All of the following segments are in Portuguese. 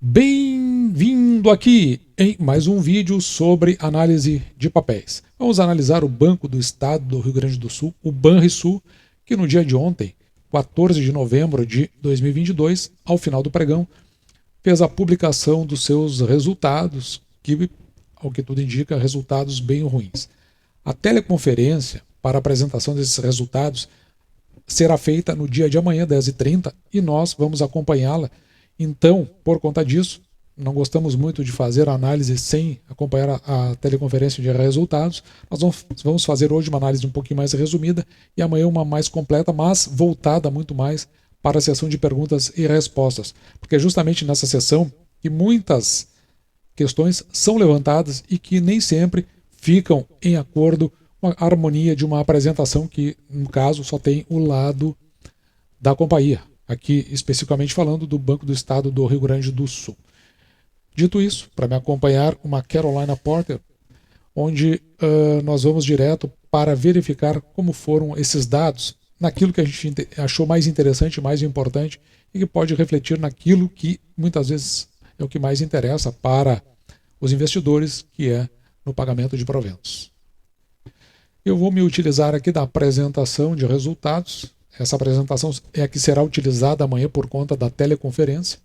Bem-vindo aqui em mais um vídeo sobre análise de papéis. Vamos analisar o Banco do Estado do Rio Grande do Sul, o Banrisul, que no dia de ontem, 14 de novembro de 2022, ao final do pregão, fez a publicação dos seus resultados, que, ao que tudo indica, resultados bem ruins. A teleconferência para a apresentação desses resultados será feita no dia de amanhã, 10h30, e nós vamos acompanhá-la. Então, por conta disso, não gostamos muito de fazer a análise sem acompanhar a teleconferência de resultados. Nós vamos fazer hoje uma análise um pouquinho mais resumida e amanhã uma mais completa, mas voltada muito mais para a sessão de perguntas e respostas, porque é justamente nessa sessão que muitas questões são levantadas e que nem sempre ficam em acordo com a harmonia de uma apresentação que, no caso, só tem o lado da companhia. Aqui especificamente falando do Banco do Estado do Rio Grande do Sul. Dito isso, para me acompanhar, uma Carolina Porter, onde nós vamos direto para verificar como foram esses dados, naquilo que a gente achou mais interessante, mais importante, e que pode refletir naquilo que muitas vezes é o que mais interessa para os investidores, que é no pagamento de proventos. Eu vou me utilizar aqui da apresentação de resultados. Essa apresentação é a que será utilizada amanhã por conta da teleconferência.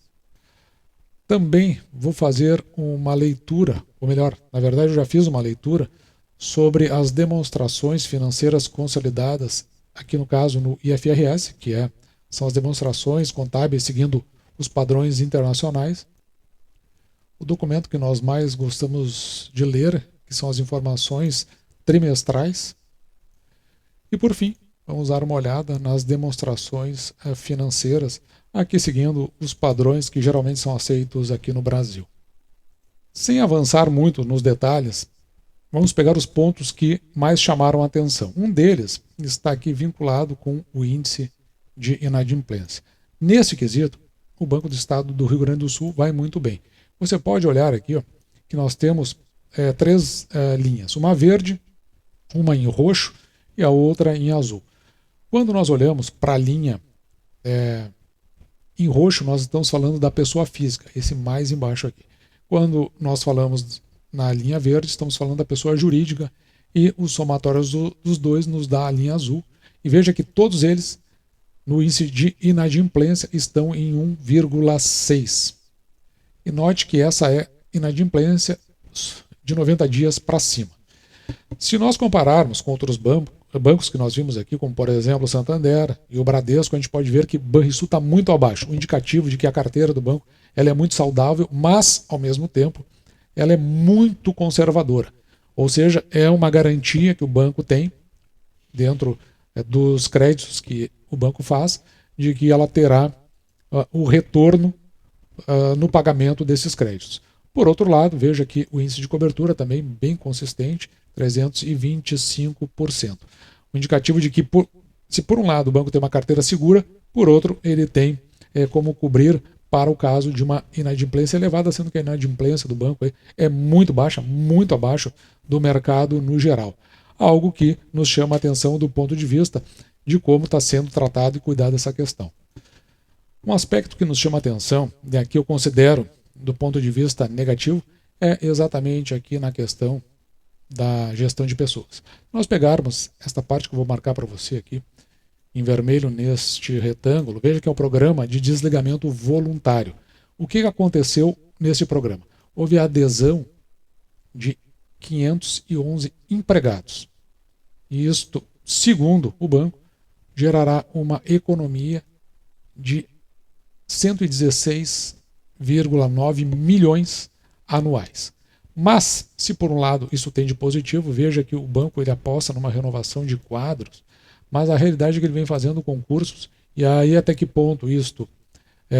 Também vou fazer uma leitura, ou melhor, na verdade eu já fiz uma leitura sobre as demonstrações financeiras consolidadas, aqui no caso no IFRS, que são as demonstrações contábeis seguindo os padrões internacionais. O documento que nós mais gostamos de ler, que são as informações trimestrais. E por fim, vamos dar uma olhada nas demonstrações financeiras, aqui seguindo os padrões que geralmente são aceitos aqui no Brasil. Sem avançar muito nos detalhes, vamos pegar os pontos que mais chamaram a atenção. Um deles está aqui vinculado com o índice de inadimplência. Nesse quesito, o Banco do Estado do Rio Grande do Sul vai muito bem. Você pode olhar aqui que nós temos três linhas, uma verde, uma em roxo e a outra em azul. Quando nós olhamos para a linha em roxo, nós estamos falando da pessoa física, esse mais embaixo aqui. Quando nós falamos na linha verde, estamos falando da pessoa jurídica e os somatórios dos dois nos dá a linha azul. E veja que todos eles, no índice de inadimplência, estão em 1,6. E note que essa é inadimplência de 90 dias para cima. Se nós compararmos com outros bancos que nós vimos aqui, como por exemplo o Santander e o Bradesco, a gente pode ver que o Banrisul está muito abaixo, um indicativo de que a carteira do banco ela é muito saudável, mas ao mesmo tempo ela é muito conservadora. Ou seja, é uma garantia que o banco tem dentro dos créditos que o banco faz, de que ela terá o retorno no pagamento desses créditos. Por outro lado, veja que o índice de cobertura também bem consistente, 325%. Um indicativo de que, se por um lado o banco tem uma carteira segura, por outro ele tem como cobrir para o caso de uma inadimplência elevada, sendo que a inadimplência do banco é muito baixa, muito abaixo do mercado no geral. Algo que nos chama a atenção do ponto de vista de como está sendo tratado e cuidado essa questão. Um aspecto que nos chama a atenção, e aqui eu considero do ponto de vista negativo, é exatamente aqui na questão da gestão de pessoas. Nós pegarmos esta parte que eu vou marcar para você aqui, em vermelho neste retângulo, veja que é o programa de desligamento voluntário. O que aconteceu nesse programa? Houve a adesão de 511 empregados. E isto, segundo o banco, gerará uma economia de 116,9 milhões anuais. Mas, se por um lado isso tem de positivo, veja que o banco ele aposta numa renovação de quadros, mas a realidade é que ele vem fazendo concursos, e aí até que ponto isto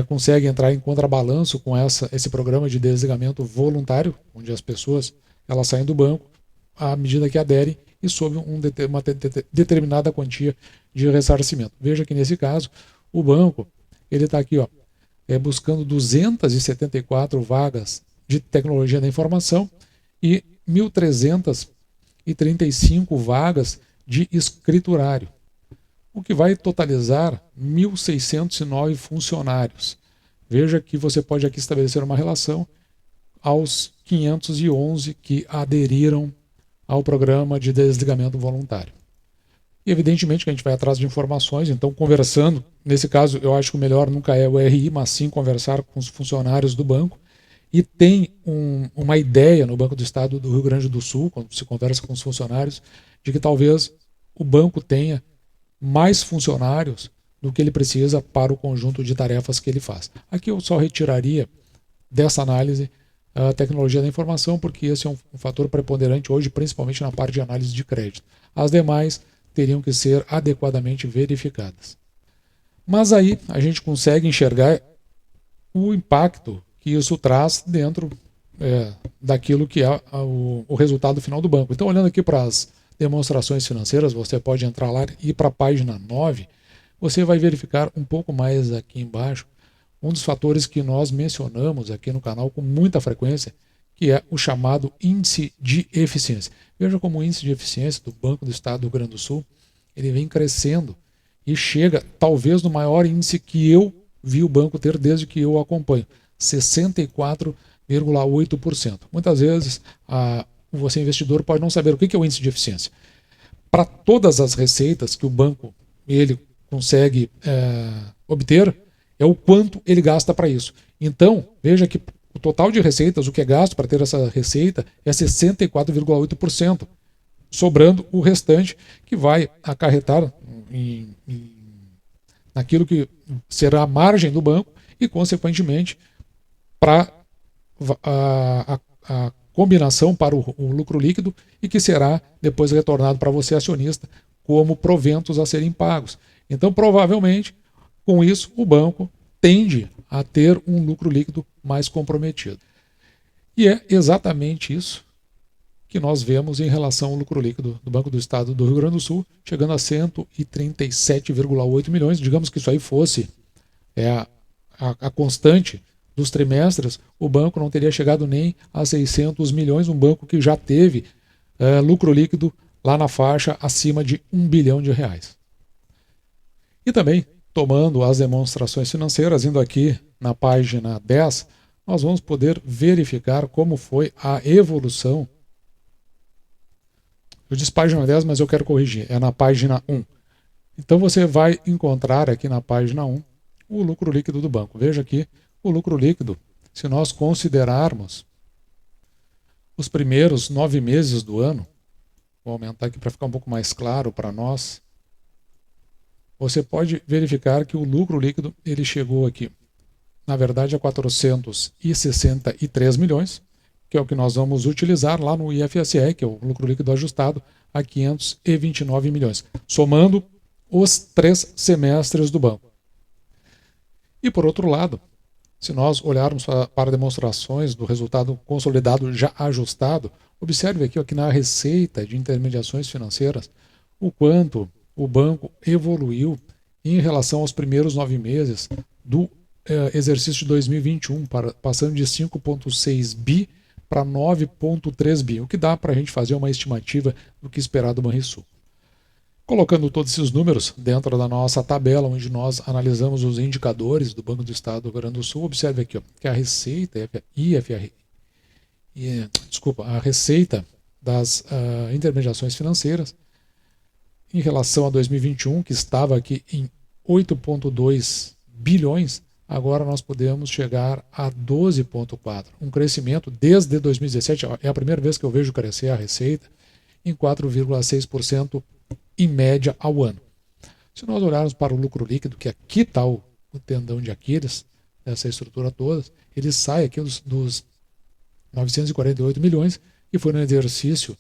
consegue entrar em contrabalanço com esse programa de desligamento voluntário, onde as pessoas elas saem do banco à medida que aderem e sob uma determinada quantia de ressarcimento. Veja que nesse caso o banco ele está aqui buscando 274 vagas de tecnologia da informação e 1.335 vagas de escriturário, o que vai totalizar 1.609 funcionários. Veja que você pode aqui estabelecer uma relação aos 511 que aderiram ao programa de desligamento voluntário. E evidentemente que a gente vai atrás de informações, então conversando, nesse caso eu acho que o melhor nunca é o RI, mas sim conversar com os funcionários do banco. E tem uma ideia no Banco do Estado do Rio Grande do Sul, quando se conversa com os funcionários, de que talvez o banco tenha mais funcionários do que ele precisa para o conjunto de tarefas que ele faz. Aqui eu só retiraria dessa análise a tecnologia da informação, porque esse é um fator preponderante hoje, principalmente na parte de análise de crédito. As demais teriam que ser adequadamente verificadas. Mas aí a gente consegue enxergar o impacto que isso traz dentro daquilo que é o resultado final do banco. Então, olhando aqui para as demonstrações financeiras, você pode entrar lá e ir para a página 9, você vai verificar um pouco mais aqui embaixo um dos fatores que nós mencionamos aqui no canal com muita frequência, que é o chamado índice de eficiência. Veja como o índice de eficiência do Banco do Estado do Rio Grande do Sul, ele vem crescendo e chega talvez no maior índice que eu vi o banco ter desde que eu acompanho, 64,8%. Muitas vezes você investidor pode não saber o que é o índice de eficiência. Para todas as receitas que o banco ele consegue obter, é o quanto ele gasta para isso. Então, veja que o total de receitas, o que é gasto para ter essa receita, é 64,8%, sobrando o restante que vai acarretar naquilo que será a margem do banco e, consequentemente, para a combinação para o lucro líquido e que será depois retornado para você, acionista, como proventos a serem pagos. Então, provavelmente, com isso, o banco tende a ter um lucro líquido mais comprometido. E é exatamente isso que nós vemos em relação ao lucro líquido do Banco do Estado do Rio Grande do Sul, chegando a 137,8 milhões. Digamos que isso aí fosse a constante dos trimestres, o banco não teria chegado nem a 600 milhões, um banco que já teve lucro líquido lá na faixa acima de R$1 bilhão. E também, tomando as demonstrações financeiras, indo aqui na página 10, nós vamos poder verificar como foi a evolução. Eu disse página 10, mas eu quero corrigir, é na página 1. Então você vai encontrar aqui na página 1 o lucro líquido do banco. Veja aqui o lucro líquido, se nós considerarmos os primeiros 9 meses do ano, vou aumentar aqui para ficar um pouco mais claro para nós, você pode verificar que o lucro líquido ele chegou aqui, na verdade, a 463 milhões, que é o que nós vamos utilizar lá no IFSE, que é o lucro líquido ajustado, a 529 milhões, somando os 3 semestres do banco. E por outro lado, se nós olharmos para demonstrações do resultado consolidado já ajustado, observe aqui na receita de intermediações financeiras o quanto o banco evoluiu em relação aos primeiros 9 meses do exercício de 2021, passando de 5,6 bi para 9,3 bi, o que dá para a gente fazer uma estimativa do que esperar do Banrisul. Colocando todos esses números dentro da nossa tabela, onde nós analisamos os indicadores do Banco do Estado do Rio Grande do Sul, observe aqui que a receita a receita das intermediações financeiras em relação a 2021, que estava aqui em 8,2 bilhões, agora nós podemos chegar a 12,4. Um crescimento desde 2017, é a primeira vez que eu vejo crescer a receita, em 4,6% em média ao ano. Se nós olharmos para o lucro líquido, que aqui está o tendão de Aquiles, dessa estrutura toda, ele sai aqui dos 948 milhões, e foi no exercício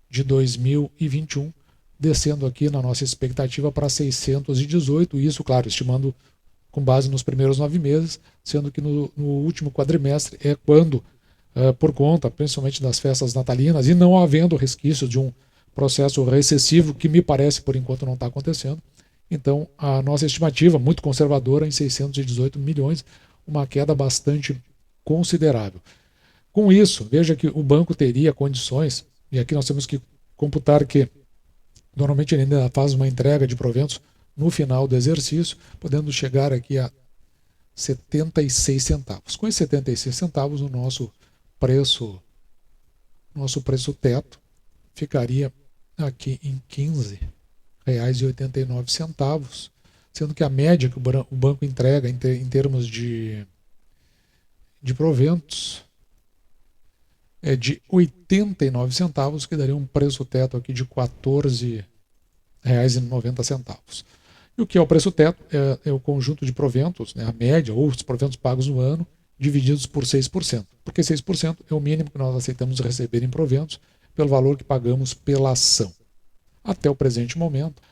de 2021, descendo aqui na nossa expectativa para 618, isso, claro, estimando com base nos primeiros 9 meses, sendo que no último quadrimestre é quando, por conta, principalmente das festas natalinas, e não havendo resquício de um processo recessivo, que me parece, por enquanto, não está acontecendo. Então, a nossa estimativa, muito conservadora, em 618 milhões, uma queda bastante considerável. Com isso, veja que o banco teria condições, e aqui nós temos que computar que normalmente ele ainda faz uma entrega de proventos no final do exercício, podendo chegar aqui a 76 centavos. Com esses 76 centavos, o nosso preço teto ficaria aqui em R$ 15,89, sendo que a média que o banco entrega em termos de proventos é de 89 centavos, que daria um preço teto aqui de R$ 14,90. E o que é o preço teto? É o conjunto de proventos, né, a média, ou os proventos pagos no ano, divididos por 6%. Porque 6% é o mínimo que nós aceitamos receber em proventos pelo valor que pagamos pela ação. Até o presente momento,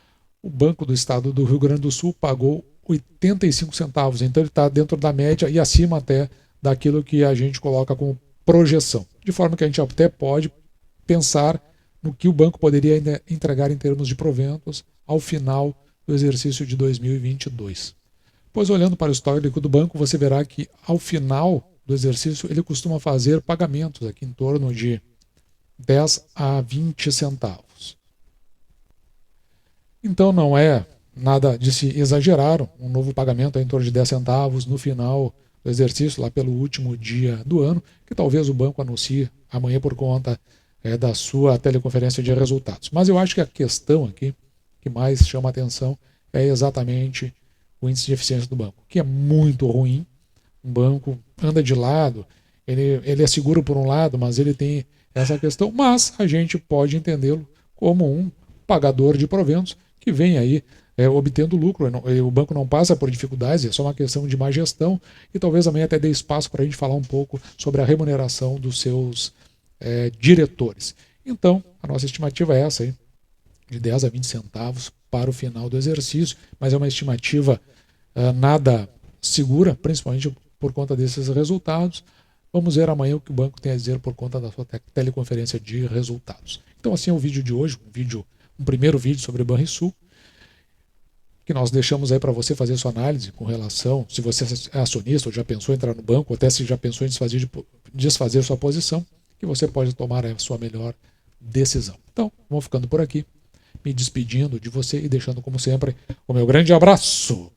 o Banco do Estado do Rio Grande do Sul pagou 85 centavos. Então ele está dentro da média e acima até daquilo que a gente coloca como projeção. De forma que a gente até pode pensar no que o banco poderia ainda entregar em termos de proventos ao final do exercício de 2022. Pois olhando para o histórico do banco, você verá que ao final do exercício ele costuma fazer pagamentos aqui em torno de 10 a 20 centavos. Então não é nada de se exagerar, um novo pagamento é em torno de 10 centavos no final do exercício, lá pelo último dia do ano, que talvez o banco anuncie amanhã por conta da sua teleconferência de resultados. Mas eu acho que a questão aqui que mais chama a atenção é exatamente o índice de eficiência do banco, que é muito ruim. Um banco anda de lado, ele é seguro por um lado, mas ele tem essa questão, mas a gente pode entendê-lo como um pagador de proventos que vem aí obtendo lucro. O banco não passa por dificuldades, é só uma questão de má gestão, e talvez amanhã até dê espaço para a gente falar um pouco sobre a remuneração dos seus diretores. Então, a nossa estimativa é essa aí, de 10 a 20 centavos para o final do exercício, mas é uma estimativa nada segura, principalmente por conta desses resultados. Vamos ver amanhã o que o banco tem a dizer por conta da sua teleconferência de resultados. Então assim é o vídeo de hoje, um primeiro vídeo sobre Banrisul, que nós deixamos aí para você fazer sua análise com relação, se você é acionista ou já pensou em entrar no banco, ou até se já pensou em desfazer sua posição, que você pode tomar a sua melhor decisão. Então, vamos ficando por aqui, me despedindo de você e deixando, como sempre, o meu grande abraço.